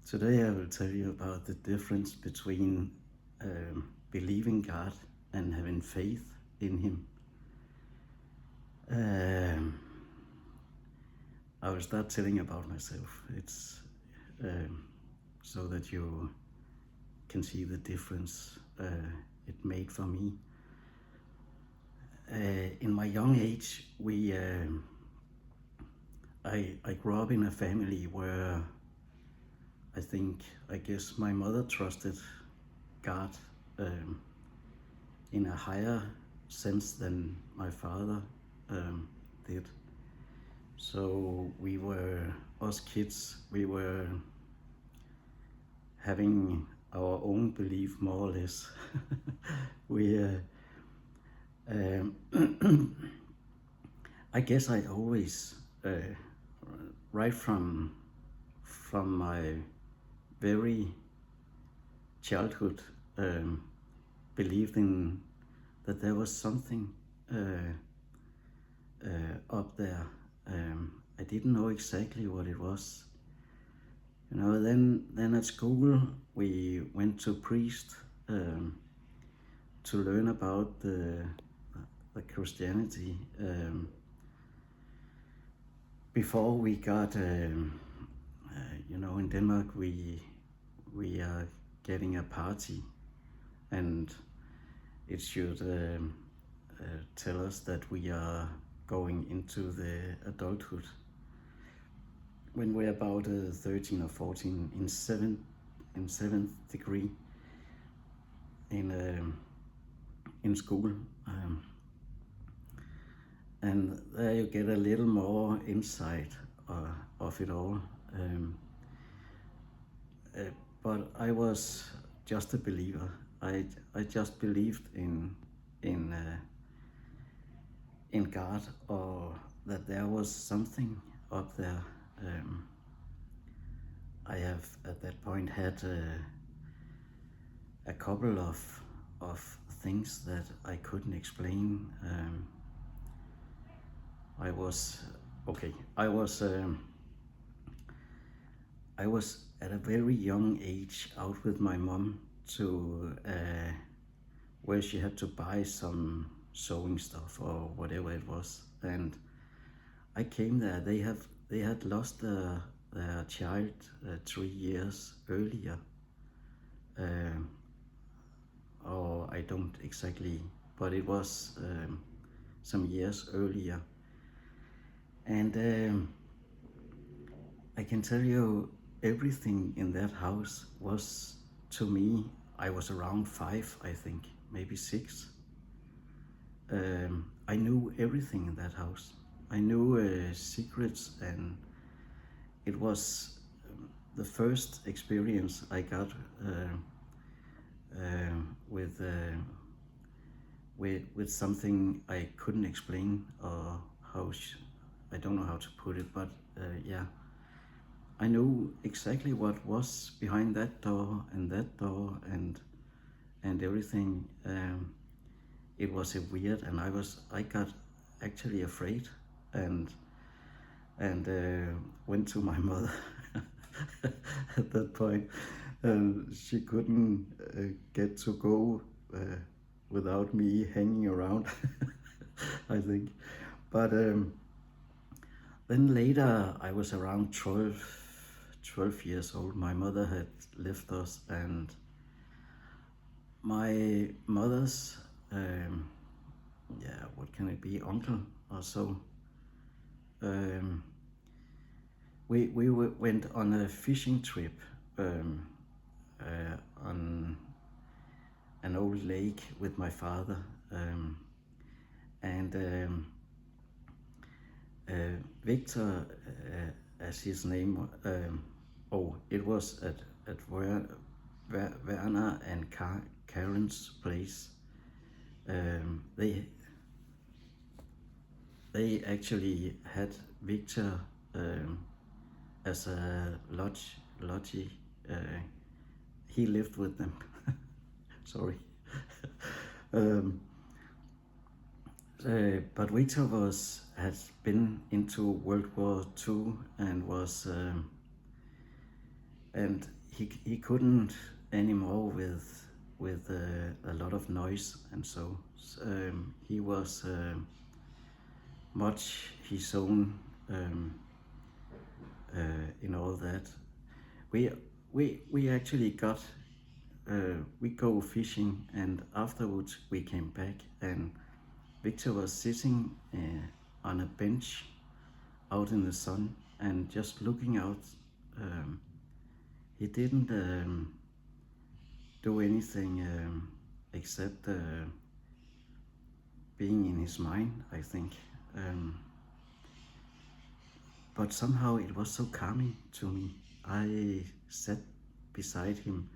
Today I will tell you about the difference between believing God and having faith in Him. I will start telling about myself. It's so that you can see the difference it made for me. In my young age, I grew up in a family where I guess my mother trusted God in a higher sense than my father did. So us kids, we were having our own belief more or less. we, I guess I always, right from my very childhood, believed in that there was something up there. I didn't know exactly what it was. You know, then at school we went to priest to learn about the Christianity. Before we got, you know, in Denmark we are getting a party, and it should tell us that we are going into the adulthood when we're about 13 or 14 in seventh degree in school, and there you get a little more insight of it all. But I was just a believer. I just believed in God, or that there was something up there. I have at that point had a couple of things that I couldn't explain. I was at a very young age out with my mom to where she had to buy some sewing stuff or whatever it was, and I came there. They had lost their child 3 years earlier, or I don't exactly, but it was some years earlier, and I can tell you everything in that house was, to me, I was around 5, I think, maybe 6. I knew everything in that house. I knew secrets, and it was the first experience I got with something I couldn't explain, or I don't know how to put it, but yeah, I knew exactly what was behind that door and everything. It was weird, and I got actually afraid, and went to my mother at that point, and she couldn't get to go without me hanging around. I think, but then later I was around 12 years old. My mother had left us, and my mother's what can it be, uncle or so, we went on a fishing trip on an old lake with my father, and Victor, as his name, it was at Werner and Karen's place. They actually had Victor as a lodgy. He lived with them. Sorry. but Victor had been into World War II and was and he couldn't anymore with a lot of noise, and so he was much his own in all that. We actually got we go fishing, and afterwards we came back, and Victor was sitting on a bench out in the sun and just looking out. He didn't do anything except being in his mind, I think. But somehow it was so calming to me. I sat beside him,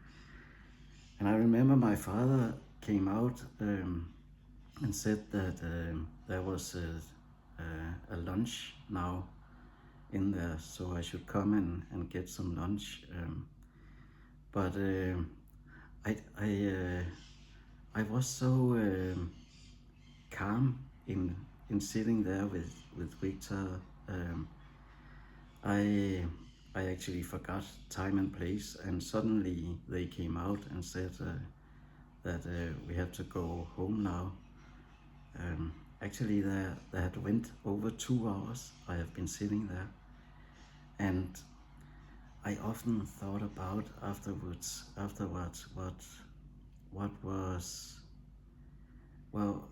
and I remember my father came out and said that there was a lunch now in there, so I should come and get some lunch. But I was so calm in sitting there with Victor. I actually forgot time and place, and suddenly they came out and said that we have to go home now. Actually, they had went over 2 hours. I have been sitting there, and I often thought about afterwards what was, well,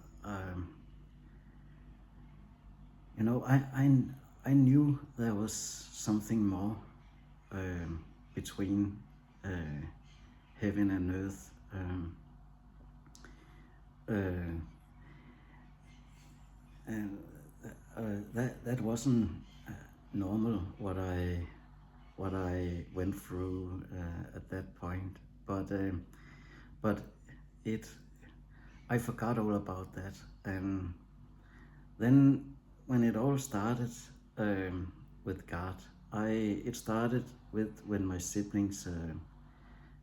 you know, I knew there was something more between heaven and earth. And that wasn't normal what I went through at that point, but it I forgot all about that. And then when it all started with God, it started with when my siblings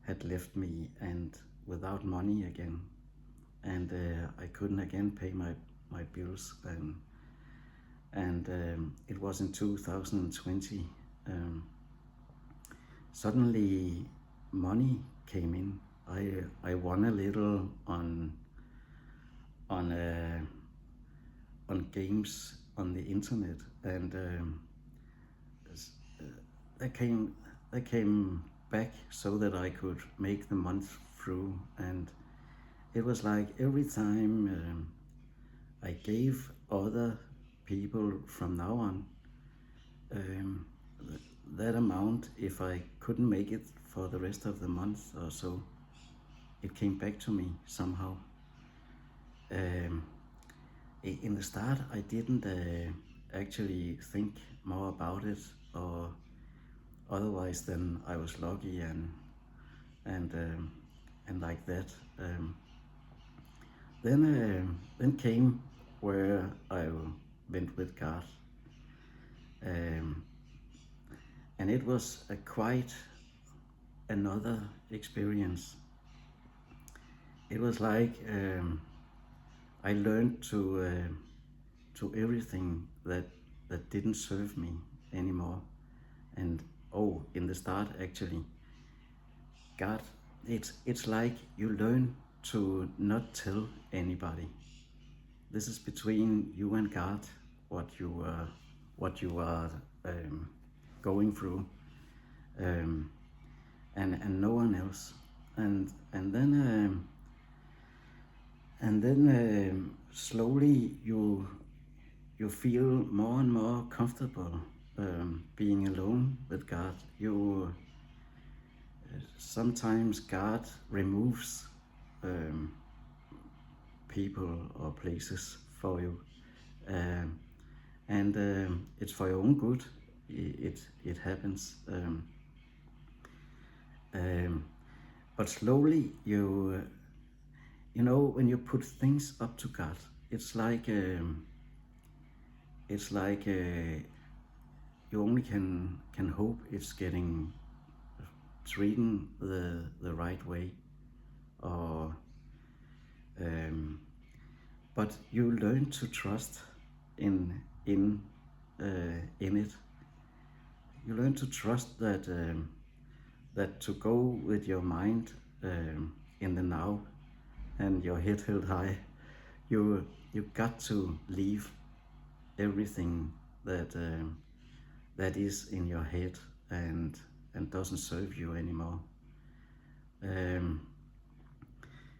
had left me and without money again, and I couldn't again pay my bills, and it was in 2020. Suddenly money came in. I won a little on games on the internet, and that came back so that I could make the month through. And it was like every time I gave other people from now on that amount, if I couldn't make it for the rest of the month or so, it came back to me somehow. In the start, I didn't actually think more about it, or otherwise than I was lucky and like that. Then came where I went with God, and it was a quite another experience. It was like I learned to everything that didn't serve me anymore. And in the start, actually, God, it's like you learn to not tell anybody. This is between you and God, what you are going through, and no one else. And then slowly you feel more and more comfortable being alone with God. Sometimes God removes people or places for you, and it's for your own good. It happens, but slowly you know, when you put things up to God, it's like you only can hope it's getting treated the right way, or but you learn to trust in it. You learn to trust that to go with your mind in the now and your head held high, you got to leave everything that is in your head and doesn't serve you anymore.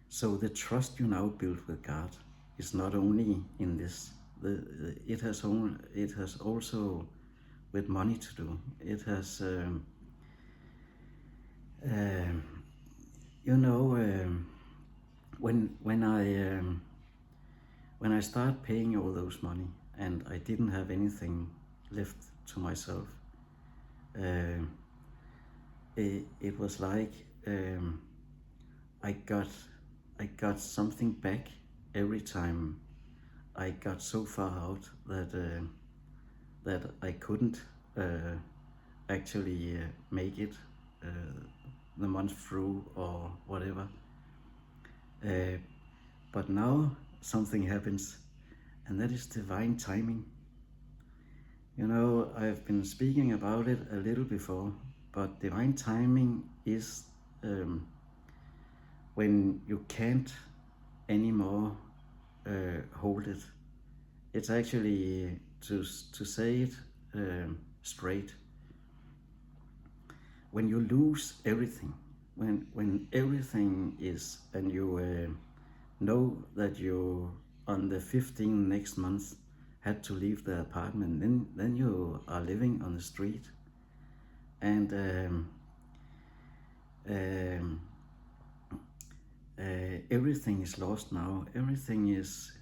So the trust you now build with God is not only in this. It has also with money to do. It has, when I start paying all those money and I didn't have anything left to myself, it was like I got something back every time I got so far out that I couldn't actually make it the month through or whatever. But now something happens, and that is divine timing. I've been speaking about it a little before, but divine timing is when you can't anymore hold it. It's actually, to say it straight, when you lose everything, when everything is, and you know that you on the 15th next month had to leave the apartment, then you are living on the street, and everything is lost now. Everything is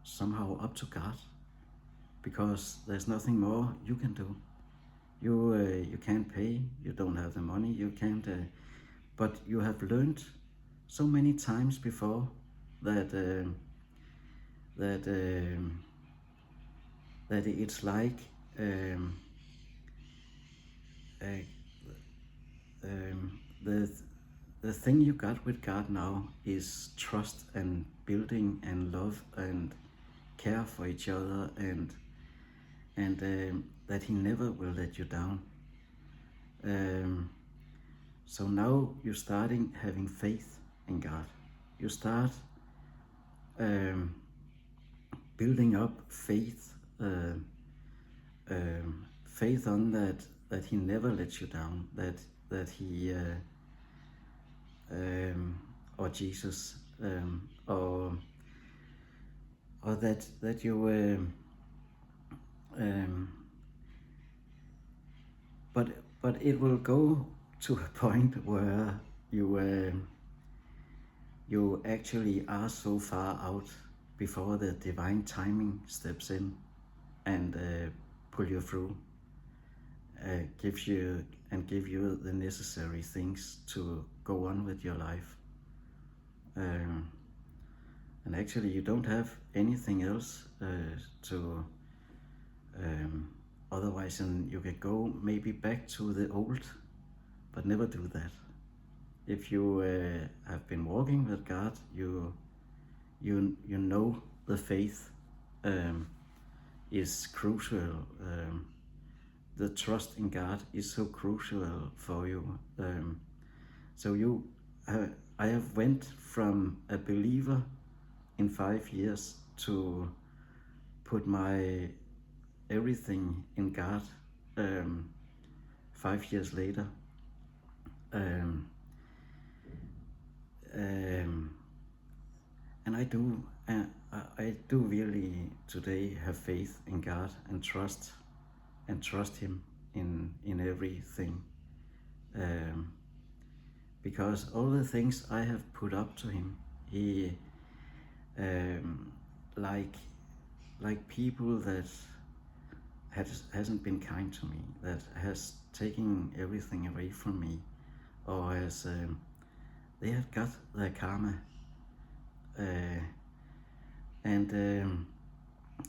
somehow up to God, because there's nothing more you can do. You can't pay. You don't have the money. You can't. But you have learned so many times before that it's like the thing you got with God now is trust and building and love and care for each other, and that He never will let you down. So now you're starting having faith in God. You start building up faith, faith on that He never lets you down, that He or Jesus, or that you but it will go to a point where you actually are so far out before the divine timing steps in and pull you through, give you the necessary things to go on with your life. And actually you don't have anything else to otherwise, and you can go maybe back to the old, but never do that. If you have been walking with God, you know the faith is crucial. The trust in God is so crucial for you. So I have went from a believer in 5 years to put my everything in God 5 years later. And I do really today have faith in God and trust Him in everything, because all the things I have put up to Him, He like people that hasn't been kind to me, that has taken everything away from me, or has they have got their karma, and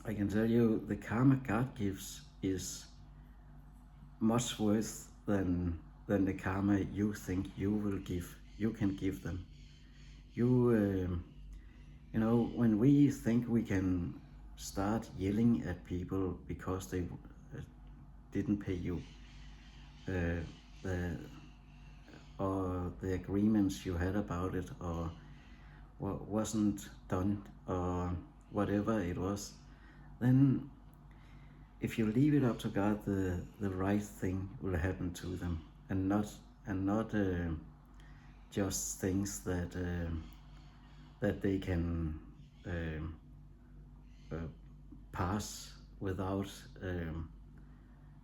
I can tell you the karma God gives is much worse than the karma you think you can give them. You You know, when we think we can start yelling at people because they didn't pay you the or the agreements you had about it, or what wasn't done, or whatever it was, then if you leave it up to God, the right thing will happen to them, and not just things that they can uh, pass without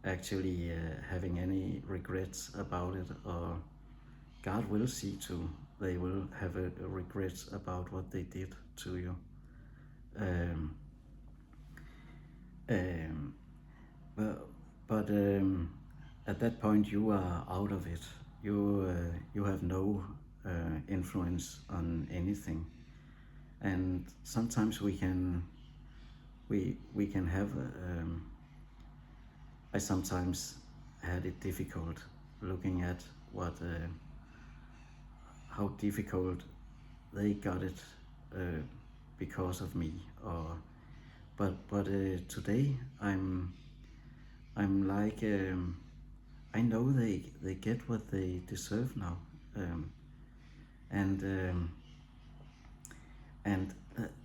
actually having any regrets about it. Or God will see to they will have a regret about what they did to you. Um, um, but at that point you are out of it. You have no influence on anything, and sometimes we can have. I sometimes had it difficult looking at what how difficult they got it because of me. Or but today I'm like I know they get what they deserve now, um, and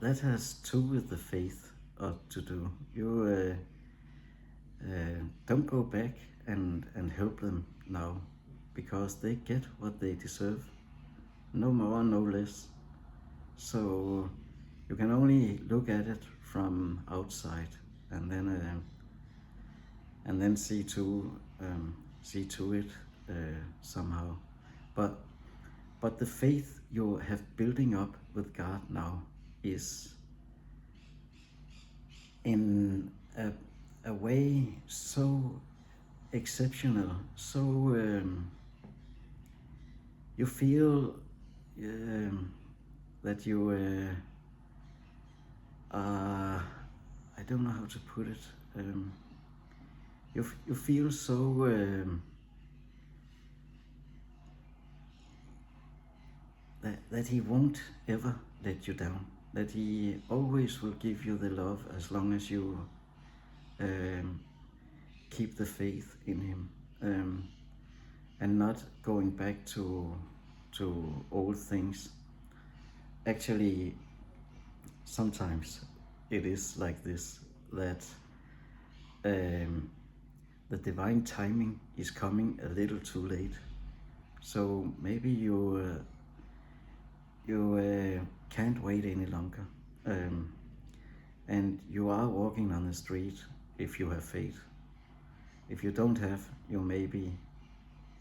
that has too with the faith to do. You don't go back and help them now, because they get what they deserve, no more, no less. So you can only look at it from outside, and then see to it somehow. But the faith you have building up with God now is in a way so exceptional. So you feel that you are, I don't know how to put it. You feel so that He won't ever let you down. That He always will give you the love as long as you keep the faith in Him, and not going back to old things. Actually, sometimes it is like this, that the divine timing is coming a little too late. So maybe you can't wait any longer, and you are walking on the street if you have faith. If you don't have, you maybe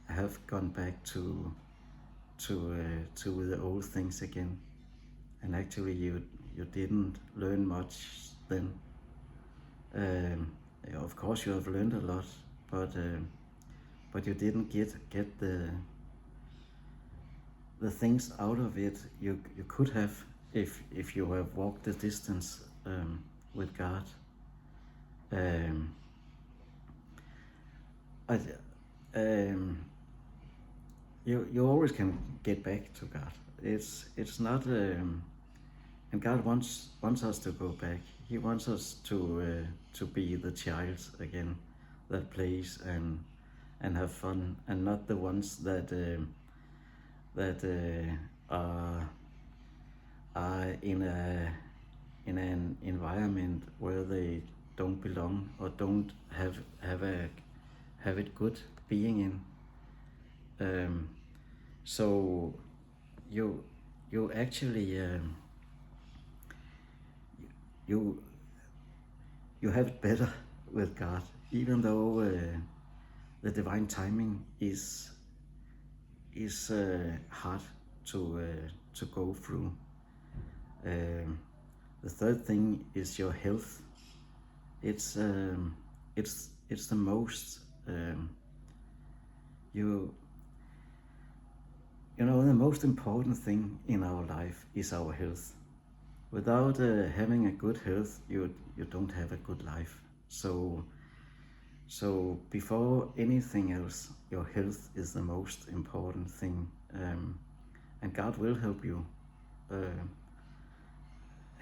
have gone back to the old things again, and actually you didn't learn much then. Of course you have learned a lot, but you didn't get the things out of it you could have if you have walked the distance with God. You always can get back to God. It's not, and God wants us to go back. He wants us to be the child again, that plays and have fun, and not the ones that are in an environment where they don't belong, or don't have it good being in. So you actually you have it better with God, even though the divine timing is hard to go through. The third thing is your health. It's the most you know, the most important thing in our life is our health. Without having a good health, you don't have a good life. So before anything else, your health is the most important thing, and God will help you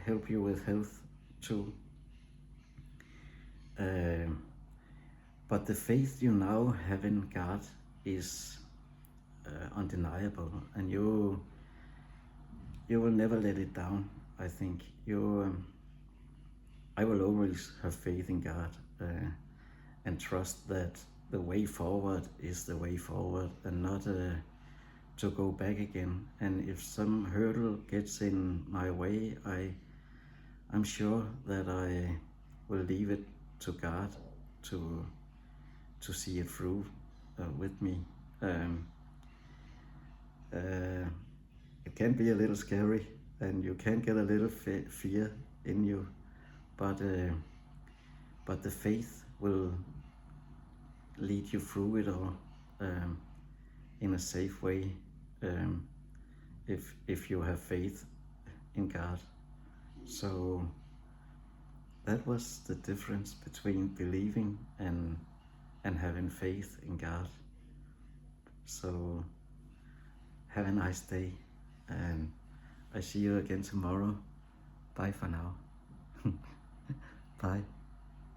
help you with health too. But the faith you now have in God is undeniable, and you will never let it down. I think I will always have faith in God and trust that the way forward is the way forward, and not to go back again. And if some hurdle gets in my way, I'm sure that I will leave it to God to see it through with me. It can be a little scary, and you can get a little fear in you, but the faith will lead you through it all in a safe way, if you have faith in God. So that was the difference between believing and having faith in God. So have a nice day, and I see you again tomorrow. Bye for now. Bye.